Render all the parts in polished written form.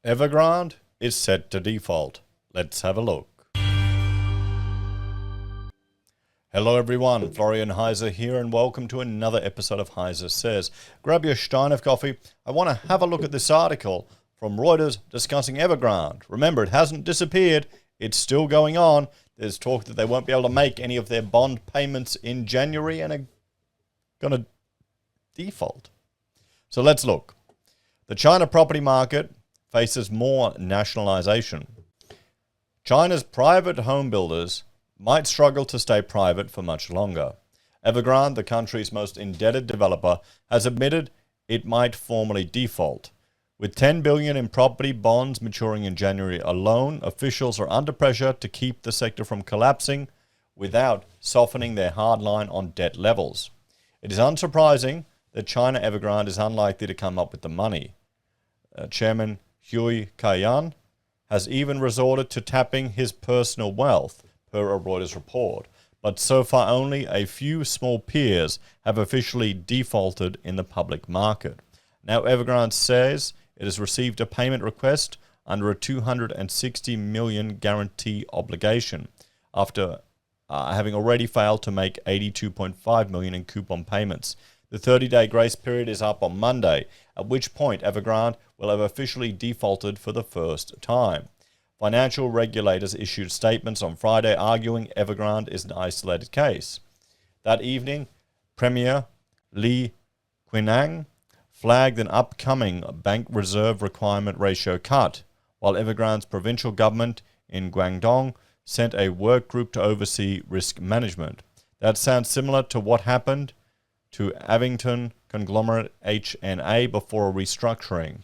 Evergrande is set to default. Let's have a look. Hello everyone, Florian.Heise here, and welcome to another episode of HeiseSays. Grab your stein of coffee. I want to have a look at this article from Reuters discussing Evergrande. Remember, it hasn't disappeared. It's still going on. There's talk that they won't be able to make any of their bond payments in January and are going to default. So let's look. The China property market faces more nationalization. China's private home builders might struggle to stay private for much longer. Evergrande, the country's most indebted developer, has admitted it might formally default. With $10 billion in property bonds maturing in January alone, officials are under pressure to keep the sector from collapsing without softening their hard line on debt levels. It is unsurprising that China Evergrande is unlikely to come up with the money. Chairman Hui Kaiyan has even resorted to tapping his personal wealth, per a Reuters report, but so far only a few small peers have officially defaulted in the public market. Now Evergrande says it has received a payment request under a $260 million guarantee obligation after having already failed to make $82.5 million in coupon payments. The 30-day grace period is up on Monday, at which point Evergrande will have officially defaulted for the first time. Financial regulators issued statements on Friday arguing Evergrande is an isolated case. That evening, Premier Li Qiang flagged an upcoming bank reserve requirement ratio cut, while Evergrande's provincial government in Guangdong sent a work group to oversee risk management. That sounds similar to what happened to Avington conglomerate HNA before a restructuring.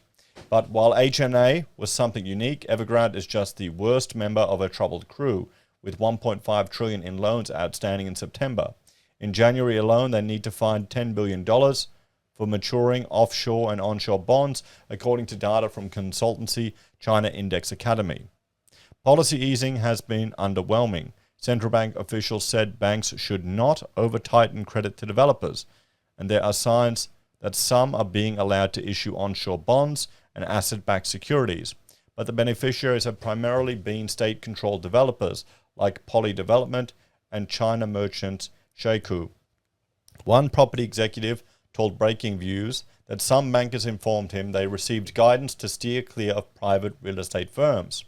But while HNA was something unique, Evergrande is just the worst member of a troubled crew, with $1.5 trillion in loans outstanding in September. In January alone, they need to find $10 billion for maturing offshore and onshore bonds, according to data from consultancy China Index Academy. Policy easing has been underwhelming. Central bank officials said banks should not over-tighten credit to developers, and there are signs that some are being allowed to issue onshore bonds and asset-backed securities, but the beneficiaries have primarily been state-controlled developers like Poly Development and China Merchants Shekou. One property executive told Breaking Views that some bankers informed him they received guidance to steer clear of private real estate firms.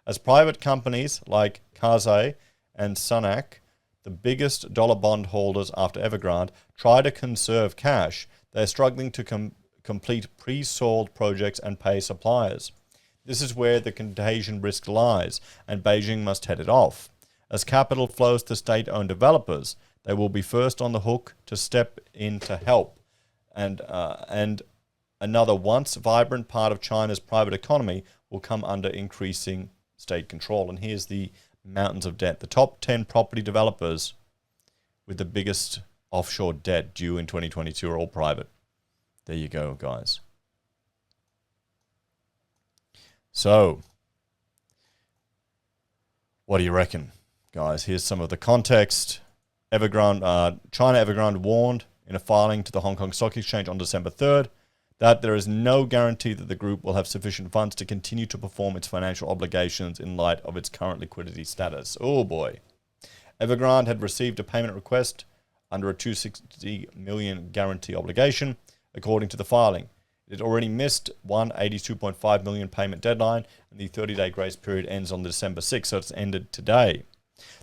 As private companies like Heise and Sunnybank, the biggest dollar bond holders after Evergrande, try to conserve cash, they're struggling to complete pre-sold projects and pay suppliers. This is where the contagion risk lies, and Beijing must head it off. As capital flows to state-owned developers, they will be first on the hook to step in to help. And another once vibrant part of China's private economy will come under increasing state control. And here's the mountains of debt. The top 10 property developers with the biggest offshore debt due in 2022 are all private. There you go, guys. So, what do you reckon, guys? Here's some of the context. China Evergrande warned in a filing to the Hong Kong Stock Exchange on December 3rd that there is no guarantee that the group will have sufficient funds to continue to perform its financial obligations in light of its current liquidity status. Oh boy. Evergrande had received a payment request under a $260 million guarantee obligation, according to the filing. It had already missed one $82.5 million payment deadline, and the 30-day grace period ends on December 6th, so it's ended today.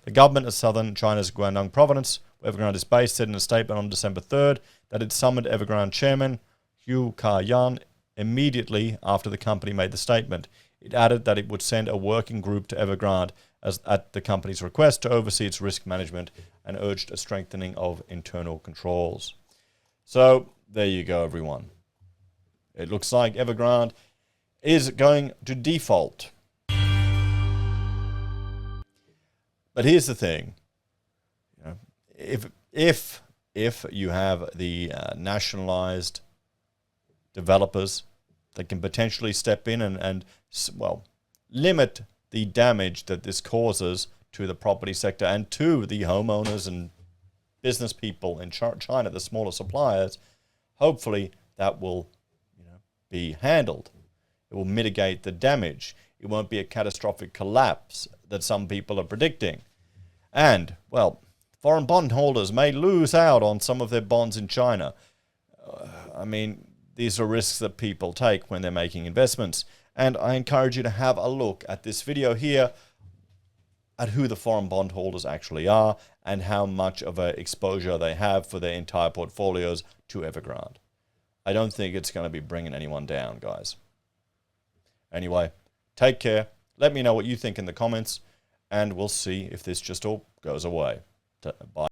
The government of southern China's Guangdong province, where Evergrande is based, said in a statement on December 3rd that it summoned Evergrande chairman Hui Kaiyan immediately after the company made the statement. It added that it would send a working group to Evergrande at the company's request to oversee its risk management and urged a strengthening of internal controls. So, there you go, everyone. It looks like Evergrande is going to default. But here's the thing. If you have the nationalized developers that can potentially step in and limit the damage that this causes to the property sector and to the homeowners and business people in China, the smaller suppliers, hopefully that will be handled. It will mitigate the damage. It won't be a catastrophic collapse that some people are predicting. And, well, foreign bondholders may lose out on some of their bonds in China. I mean, these are risks that people take when they're making investments. And I encourage you to have a look at this video here at who the foreign bondholders actually are and how much of an exposure they have for their entire portfolios to Evergrande. I don't think it's going to be bringing anyone down, guys. Anyway, take care. Let me know what you think in the comments, and we'll see if this just all goes away. Bye.